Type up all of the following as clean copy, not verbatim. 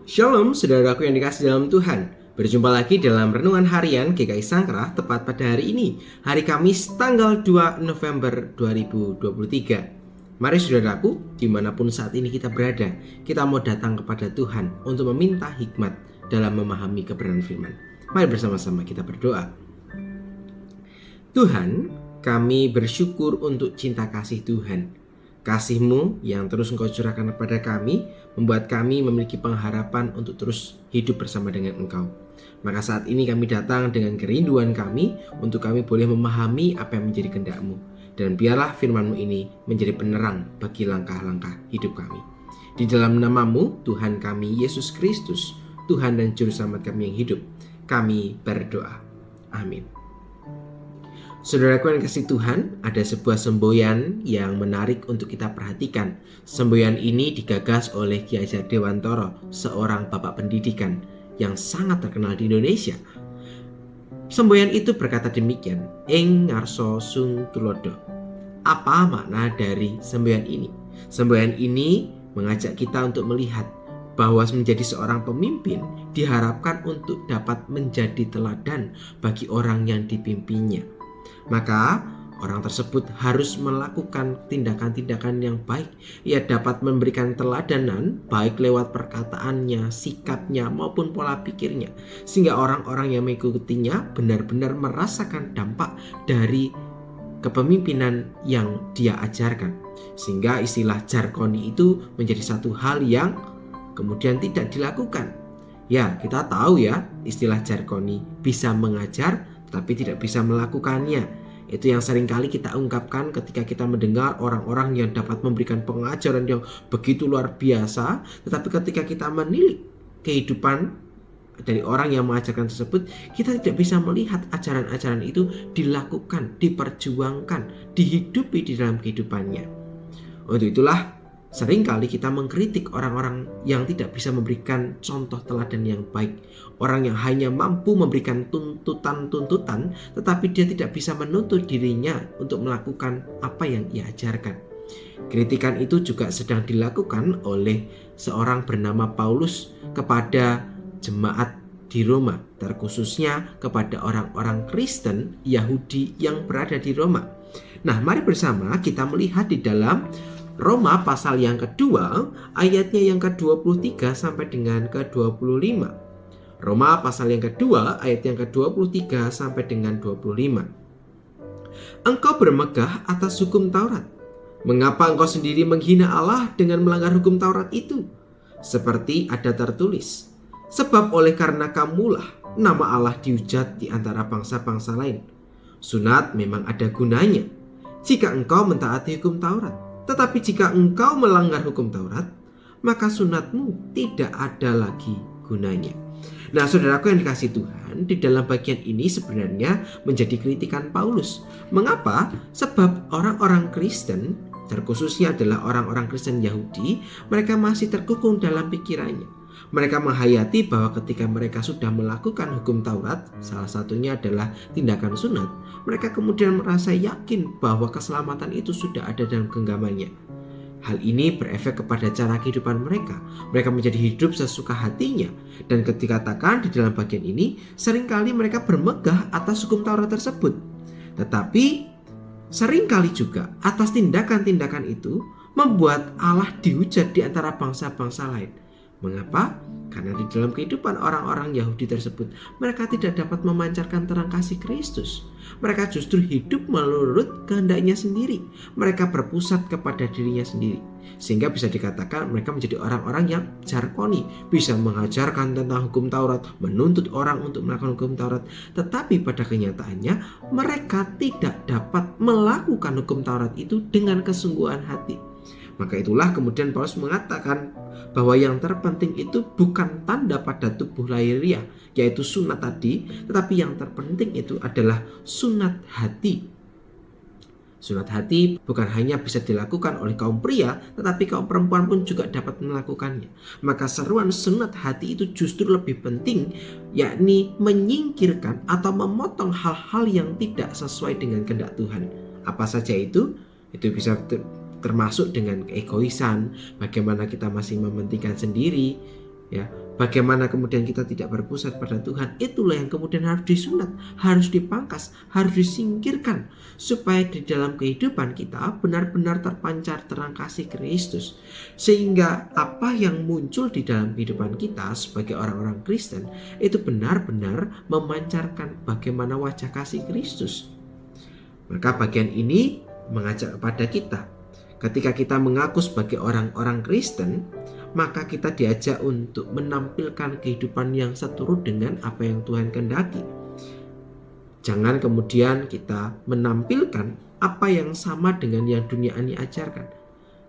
Shalom saudaraku yang dikasih dalam Tuhan. Berjumpa lagi dalam Renungan Harian GKI Sangkrah tepat pada hari ini, hari Kamis tanggal 2 November 2023. Mari saudaraku, dimanapun saat ini kita berada, kita mau datang kepada Tuhan untuk meminta hikmat dalam memahami kebenaran firman. Mari bersama-sama kita berdoa. Tuhan, kami bersyukur untuk cinta kasih Tuhan. Kasih-Mu yang terus Engkau curahkan kepada kami membuat kami memiliki pengharapan untuk terus hidup bersama dengan Engkau. Maka saat ini kami datang dengan kerinduan kami untuk kami boleh memahami apa yang menjadi kehendak-Mu. Dan biarlah firman-Mu ini menjadi penerang bagi langkah-langkah hidup kami. Di dalam nama-Mu, Tuhan kami Yesus Kristus, Tuhan dan Juru Selamat kami yang hidup, kami berdoa. Amin. Saudaraku yang kasih Tuhan, ada sebuah semboyan yang menarik untuk kita perhatikan. Semboyan ini digagas oleh Ki Hajar Dewantoro, seorang bapak pendidikan yang sangat terkenal di Indonesia. Semboyan itu berkata demikian, Ing ngarso sung tulodo. Apa makna dari semboyan ini? Semboyan ini mengajak kita untuk melihat bahwa menjadi seorang pemimpin diharapkan untuk dapat menjadi teladan bagi orang yang dipimpinnya. Maka orang tersebut harus melakukan tindakan-tindakan yang baik. Ia dapat memberikan teladanan baik lewat perkataannya, sikapnya maupun pola pikirnya, sehingga orang-orang yang mengikutinya benar-benar merasakan dampak dari kepemimpinan yang dia ajarkan. Sehingga istilah jargoni itu menjadi satu hal yang kemudian tidak dilakukan. Ya, kita tahu ya, istilah jargoni bisa mengajar tapi tidak bisa melakukannya. Itu yang seringkali kita ungkapkan ketika kita mendengar orang-orang yang dapat memberikan pengajaran yang begitu luar biasa, tetapi ketika kita menilik kehidupan dari orang yang mengajarkan tersebut, kita tidak bisa melihat ajaran-ajaran itu dilakukan, diperjuangkan, dihidupi di dalam kehidupannya. Untuk itulah seringkali kita mengkritik orang-orang yang tidak bisa memberikan contoh teladan yang baik. Orang yang hanya mampu memberikan tuntutan-tuntutan, tetapi dia tidak bisa menuntut dirinya untuk melakukan apa yang ia ajarkan. Kritikan itu juga sedang dilakukan oleh seorang bernama Paulus kepada jemaat di Roma, terkhususnya kepada orang-orang Kristen Yahudi yang berada di Roma. Nah, mari bersama kita melihat di dalam Roma pasal yang kedua, ayatnya yang ke-23 sampai dengan ke-25. Roma pasal yang kedua, ayat yang ke-23 sampai dengan 25. Engkau bermegah atas hukum Taurat. Mengapa engkau sendiri menghina Allah dengan melanggar hukum Taurat itu? Seperti ada tertulis, sebab oleh karena kamulah nama Allah dihujat di antara bangsa-bangsa lain. Sunat memang ada gunanya jika engkau mentaati hukum Taurat. Tetapi jika engkau melanggar hukum Taurat, maka sunatmu tidak ada lagi gunanya. Nah, saudaraku yang dikasih Tuhan, di dalam bagian ini sebenarnya menjadi kritikan Paulus. Mengapa? Sebab orang-orang Kristen, terkhususnya adalah orang-orang Kristen Yahudi, mereka masih terkungkung dalam pikirannya. Mereka menghayati bahwa ketika mereka sudah melakukan hukum Taurat, salah satunya adalah tindakan sunat, mereka kemudian merasa yakin bahwa keselamatan itu sudah ada dalam genggamannya. Hal ini berefek kepada cara kehidupan mereka. Mereka menjadi hidup sesuka hatinya. Dan ketika dikatakan di dalam bagian ini, seringkali mereka bermegah atas hukum Taurat tersebut. Tetapi seringkali juga atas tindakan-tindakan itu membuat Allah dihujat di antara bangsa-bangsa lain. Mengapa? Karena di dalam kehidupan orang-orang Yahudi tersebut, mereka tidak dapat memancarkan terang kasih Kristus. Mereka justru hidup menurut kehendaknya sendiri. Mereka berpusat kepada dirinya sendiri. Sehingga bisa dikatakan mereka menjadi orang-orang yang jargoni, bisa mengajarkan tentang hukum Taurat, menuntut orang untuk melakukan hukum Taurat. Tetapi pada kenyataannya mereka tidak dapat melakukan hukum Taurat itu dengan kesungguhan hati. Maka itulah kemudian Paulus mengatakan bahwa yang terpenting itu bukan tanda pada tubuh lahiriah, yaitu sunat tadi, tetapi yang terpenting itu adalah sunat hati. Sunat hati bukan hanya bisa dilakukan oleh kaum pria, tetapi kaum perempuan pun juga dapat melakukannya. Maka seruan sunat hati itu justru lebih penting, yakni menyingkirkan atau memotong hal-hal yang tidak sesuai dengan kehendak Tuhan. Apa saja itu? Itu bisa termasuk dengan keegoisan, bagaimana kita masih mementingkan sendiri, Ya, bagaimana kemudian kita tidak berpusat pada Tuhan, itulah yang kemudian harus disunat, harus dipangkas, harus disingkirkan, supaya di dalam kehidupan kita benar-benar terpancar terang kasih Kristus, sehingga apa yang muncul di dalam kehidupan kita sebagai orang-orang Kristen itu benar-benar memancarkan bagaimana wajah kasih Kristus. Maka bagian ini mengajak kepada kita, ketika kita mengaku sebagai orang-orang Kristen, maka kita diajak untuk menampilkan kehidupan yang seturut dengan apa yang Tuhan kehendaki. Jangan kemudian kita menampilkan apa yang sama dengan yang dunia ini ajarkan.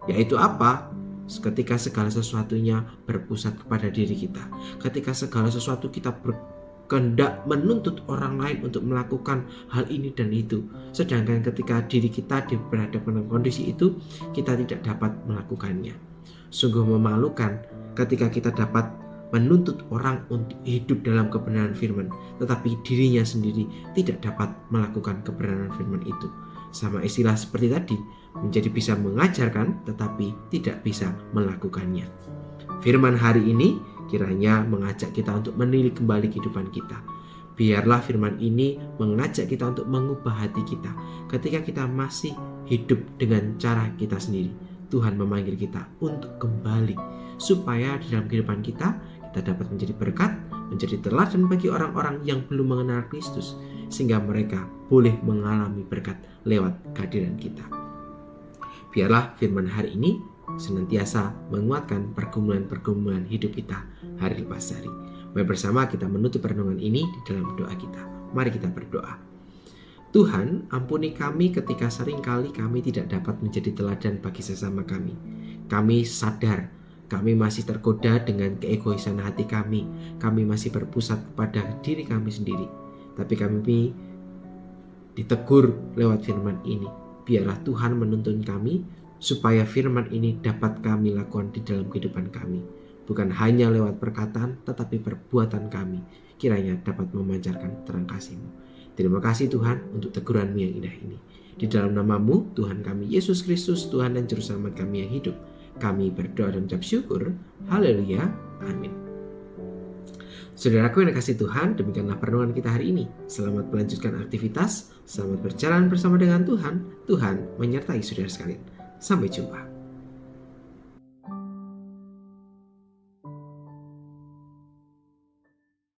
Yaitu apa? Ketika segala sesuatunya berpusat kepada diri kita. Ketika segala sesuatu kita berkehendak menuntut orang lain untuk melakukan hal ini dan itu. Sedangkan ketika diri kita berhadapan dengan kondisi itu, kita tidak dapat melakukannya. Sungguh memalukan ketika kita dapat menuntut orang untuk hidup dalam kebenaran firman, tetapi dirinya sendiri tidak dapat melakukan kebenaran firman itu. Sama istilah seperti tadi, menjadi bisa mengajarkan tetapi tidak bisa melakukannya. Firman hari ini kiranya mengajak kita untuk menilik kembali kehidupan kita. Biarlah firman ini mengajak kita untuk mengubah hati kita ketika kita masih hidup dengan cara kita sendiri. Tuhan memanggil kita untuk kembali supaya di dalam kehidupan kita dapat menjadi berkat, menjadi teladan bagi orang-orang yang belum mengenal Kristus, sehingga mereka boleh mengalami berkat lewat kehadiran kita. Biarlah firman hari ini senantiasa menguatkan pergumulan-pergumulan hidup kita hari lepas hari. Mari bersama kita menutup renungan ini di dalam doa kita. Mari kita berdoa. Tuhan, ampuni kami ketika seringkali kami tidak dapat menjadi teladan bagi sesama kami. Kami sadar, kami masih tergoda dengan keegoisan hati kami. Kami masih berpusat kepada diri kami sendiri. Tapi kami ditegur lewat firman ini. Biarlah Tuhan menuntun kami supaya firman ini dapat kami lakukan di dalam kehidupan kami. Bukan hanya lewat perkataan, tetapi perbuatan kami kiranya dapat memancarkan terang kasih-Mu. Terima kasih Tuhan untuk teguran-Mu yang indah ini. Di dalam nama-Mu, Tuhan kami Yesus Kristus, Tuhan dan Juru Selamat kami yang hidup, kami berdoa dan ucap syukur. Haleluya. Amin. Saudaraku yang dikasihi Tuhan, demikianlah perenungan kita hari ini. Selamat melanjutkan aktivitas, selamat berjalan bersama dengan Tuhan. Tuhan menyertai saudara sekalian. Sampai jumpa.